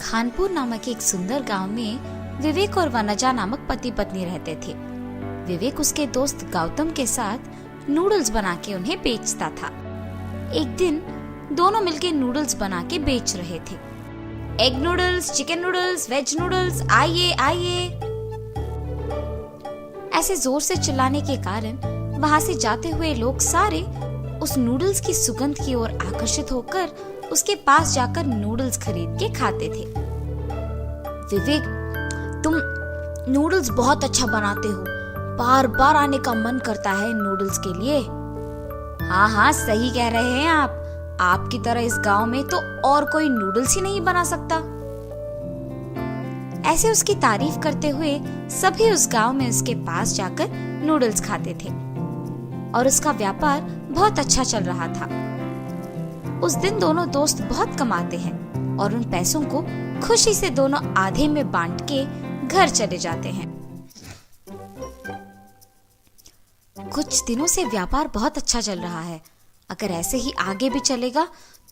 खानपुर नामक एक सुंदर गांव में विवेक और वनजा नामक पति पत्नी रहते थे। विवेक उसके दोस्त गौतम के साथ नूडल्स बना के उन्हें बेचता था। एक दिन दोनों मिलकर नूडल्स बना के बेच रहे थे। Egg noodles, chicken noodles, veg noodles, आइए आइए। ऐसे जोर से चिल्लाने के कारण वहां से जाते हुए लोग सारे उस नूडल्स की सुगंध की ओर आकर्षित होकर उसके पास जाकर नूडल्स खरीद के खाते थे। विवेक, तुम नूडल्स बहुत अच्छा बनाते हो, बार बार आने का मन करता है नूडल्स के लिए। हाँ हाँ, सही कह रहे हैं आप। आपकी तरह इस गांव में तो और कोई नूडल्स ही नहीं बना सकता। ऐसे उसकी तारीफ करते हुए सभी उस गांव में उसके पास जाकर नूडल्स खाते थे और उसका व्यापार बहुत अच्छा चल रहा था। उस दिन दोनों दोस्त बहुत कमाते हैं और उन पैसों को खुशी से दोनों आधे में बांट के घर चले जाते हैं। कुछ दिनों से व्यापार बहुत अच्छा चल रहा है। अगर ऐसे ही आगे भी चलेगा,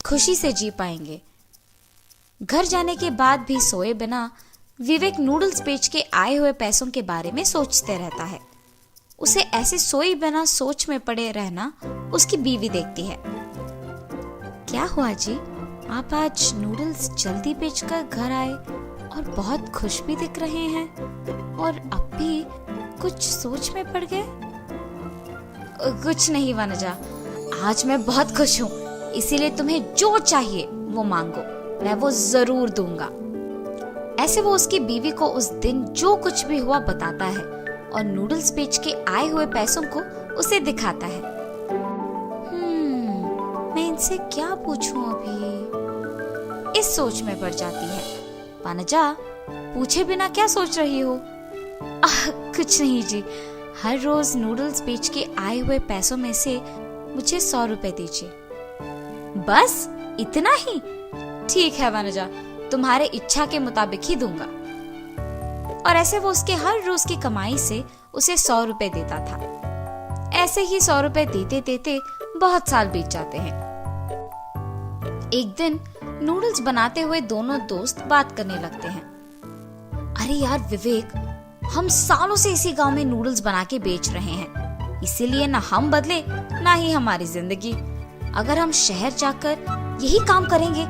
खुशी से जी पाएंगे। घर जाने के बाद भी सोए बिना विवेक नूडल्स बेच के आए हुए पैसों के बारे में सोचते रहता है। उसे ऐसे सोए बिना सोच में पड़े रहना उसकी बीवी देखती है। क्या हुआ जी, आप आज नूडल्स जल्दी बेचकर घर आए और बहुत खुश भी दिख रहे हैं, और अब भी कुछ सोच में पड़ गए? कुछ नहीं वनजा, आज मैं बहुत खुश हूँ, इसीलिए तुम्हें जो चाहिए वो मांगो, मैं वो जरूर दूंगा। ऐसे वो उसकी बीवी को उस दिन जो कुछ भी हुआ बताता है और नूडल्स बेच के आए हुए पैसों को उसे दिखाता है। मैं इनसे क्या पूछूं अभी, इस सोच में पड़ जाती है। वनजा, पूछे बिना क्या सोच रही हो? कुछ नहीं जी, हर रोज नूडल्स बेच के आए हुए पैसों में से मुझे 100 रुपए दीजिए। बस इतना ही? ठीक है वनजा, तुम्हारे इच्छा के मुताबिक ही दूंगा। और ऐसे वो उसके हर रोज की कमाई से उसे 100 रुपए देता था। ऐसे ही 100 रुपए देते देते बहुत साल बीत जाते हैं। एक दिन नूडल्स बनाते हुए दोनों दोस्त बात करने लगते हैं। अरे यार विवेक, हम सालों से इसी गांव में नूडल्स बना के बेच रहे हैं, इसीलिए ना हम बदले ना ही हमारी जिंदगी। अगर हम शहर जाकर यही काम करेंगे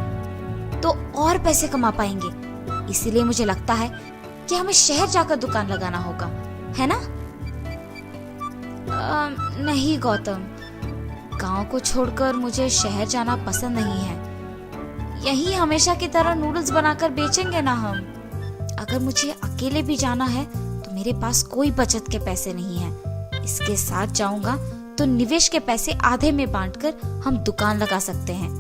तो और पैसे कमा पाएंगे। इसीलिए मुझे लगता है कि हमें शहर जाकर दुकान लगाना होगा, है ना? नहीं गौतम, गांव को छोड़कर मुझे शहर जाना पसंद नहीं है। यहीं हमेशा की तरह नूडल्स बनाकर बेचेंगे ना हम। अगर मुझे अकेले भी जाना है तो मेरे पास कोई बचत के पैसे नहीं है। इसके साथ जाऊंगा तो निवेश के पैसे आधे में बांटकर हम दुकान लगा सकते हैं।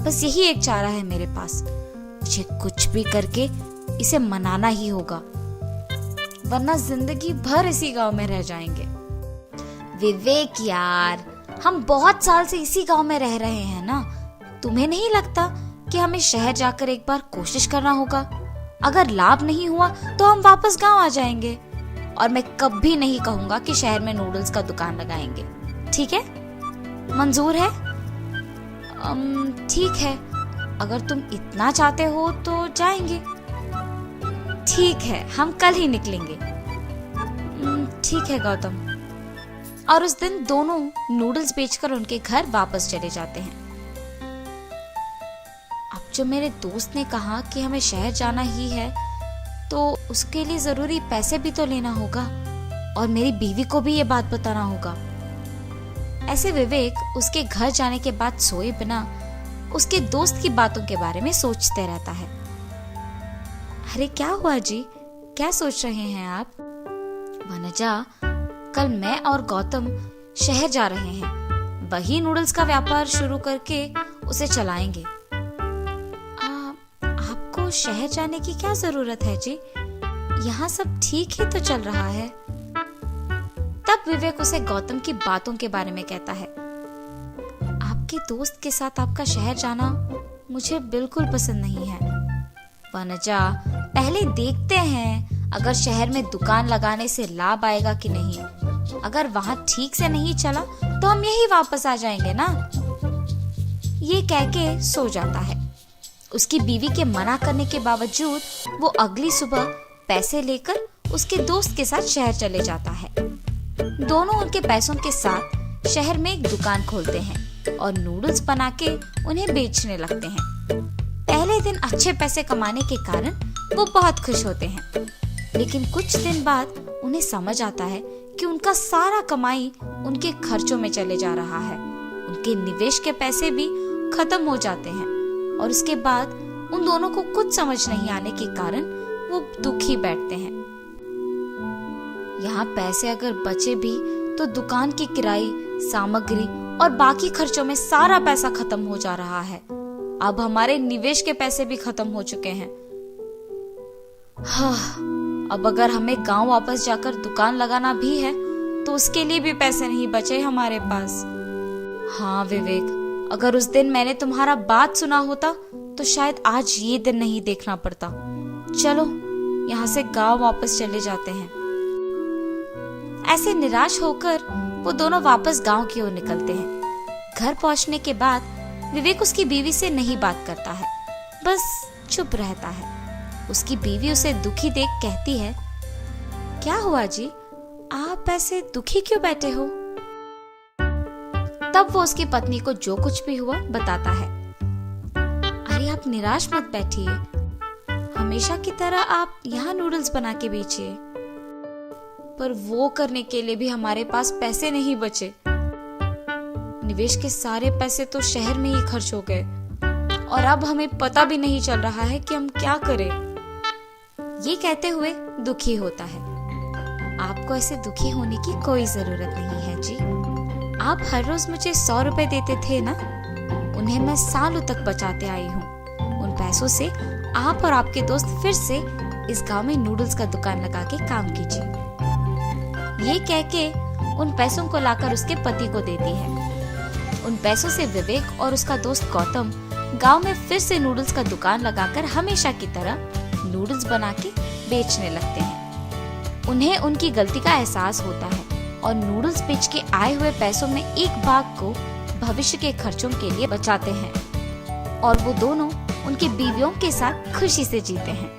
बस यही एक चारा है मेरे पास। मुझे कुछ भी करके इसे मनाना ही होगा, वरना जिंदगी भर इसी गांव में रह जाएंगे। विवेक यार, हम बहुत साल से इसी गांव में रह रहे हैं ना। तुम्हें नहीं लगता कि हमें शहर जाकर एक बार कोशिश करना होगा? अगर लाभ नहीं हुआ तो हम वापस गांव आ जाएंगे। और मैं कभी नहीं कहूंगा कि शहर में नूडल्स का दुकान लगाएंगे। ठीक है? मंजूर है? ठीक है, अगर तुम इतना चाहते हो तो जाएंगे। ठीक है, हम कल ही निकलेंगे। ठीक है गौतम। और उस दिन दोनों नूडल्स बेचकर उनके घर वापस चले जाते हैं। अब जो मेरे दोस्त ने कहा कि हमें शहर जाना ही है, तो उसके लिए जरूरी पैसे भी तो लेना होगा और मेरी बीवी को भी ये बात बताना होगा। ऐसे विवेक उसके घर जाने के बाद सोए बिना उसके दोस्त की बातों के बारे में सोचते रहता है। अरे क्या हुआ जी, क्या सोच रहे हैं आप? वनजा, कल मैं और गौतम शहर जा रहे हैं। वही नूडल्स का व्यापार शुरू करके उसे चलाएंगे। आपको शहर जाने की क्या जरूरत है जी? यहाँ सब ठीक ही तो चल रहा है। तब विवेक उसे गौतम की बातों के बारे में कहता है। आपके दोस्त के साथ आपका शहर जाना मुझे बिल्कुल पसंद नहीं है। वनजा, पहले देखते हैं अगर शहर में दुकान लगाने से लाभ आएगा कि नहीं। अगर वहां ठीक से नहीं चला तो हम यही वापस आ जाएंगे ना। ये कह के सो जाता है। उसकी बीवी के मना करने के बावजूद वो अगली सुबह पैसे लेकर उसके दोस्त के साथ शहर चले जाता है। दोनों उनके पैसों के साथ शहर में एक दुकान खोलते हैं और नूडल्स बना के उन्हें बेचने लगते हैं। पहले दिन अच्छे पैसे कमाने के कारण वो बहुत खुश होते हैं, लेकिन कुछ दिन बाद उन्हें समझ आता है कि उनका सारा कमाई उनके खर्चों में चले जा रहा है। उनके निवेश के पैसे भी खत्म हो जाते हैं और उसके बाद उन दोनों को कुछ समझ नहीं आने के कारण वो दुखी बैठते हैं। यहाँ पैसे अगर बचे भी तो दुकान की किराई, सामग्री और बाकी खर्चों में सारा पैसा खत्म हो जा रहा है। अब हमारे निवेश के पैसे भी खत्म हो चुके हैं। हाँ, अब अगर हमें गांव वापस जाकर दुकान लगाना भी है तो उसके लिए भी पैसे नहीं बचे हमारे पास। हाँ विवेक, अगर उस दिन मैंने तुम्हारा बात सुना होता तो शायद आज ये दिन नहीं देखना पड़ता। चलो यहाँ से गांव वापस चले जाते हैं। ऐसे निराश होकर वो दोनों वापस गांव की ओर निकलते हैं। घर पहुंचने के बाद विवेक उसकी बीवी से नहीं बात करता है, बस चुप रहता है। उसकी बीवी उसे दुखी देख कहती है, क्या हुआ जी, आप ऐसे दुखी क्यों बैठे हो? तब वो उसकी पत्नी को जो कुछ भी हुआ बताता है। अरे आप निराश मत बैठिए, हमेशा की तरह आप यहाँ नूडल्स बना के बेचिए, पर वो करने के लिए भी हमारे पास पैसे नहीं बचे। निवेश के सारे पैसे तो शहर में ही खर्च हो गए और अब हमें पता भी नहीं चल रहा है कि हम क्या करें। ये कहते हुए दुखी होता है। आपको ऐसे दुखी होने की कोई जरूरत नहीं है जी। आप हर रोज मुझे 100 रुपए देते थे ना, उन्हें मैं सालों तक बचाते आई हूँ। उन पैसों से आप और आपके दोस्त फिर से इस गांव में नूडल्स का दुकान लगा के काम कीजिए। ये कह के उन पैसों को लाकर उसके पति को देती है। उन पैसों से विवेक और उसका दोस्त गौतम गांव में फिर से नूडल्स का दुकान लगाकर हमेशा की तरह नूडल्स बना के बेचने लगते हैं। उन्हें उनकी गलती का एहसास होता है और नूडल्स बेच के आए हुए पैसों में एक भाग को भविष्य के खर्चों के लिए बचाते हैं और वो दोनों उनकी बीवियों के साथ खुशी से जीते हैं।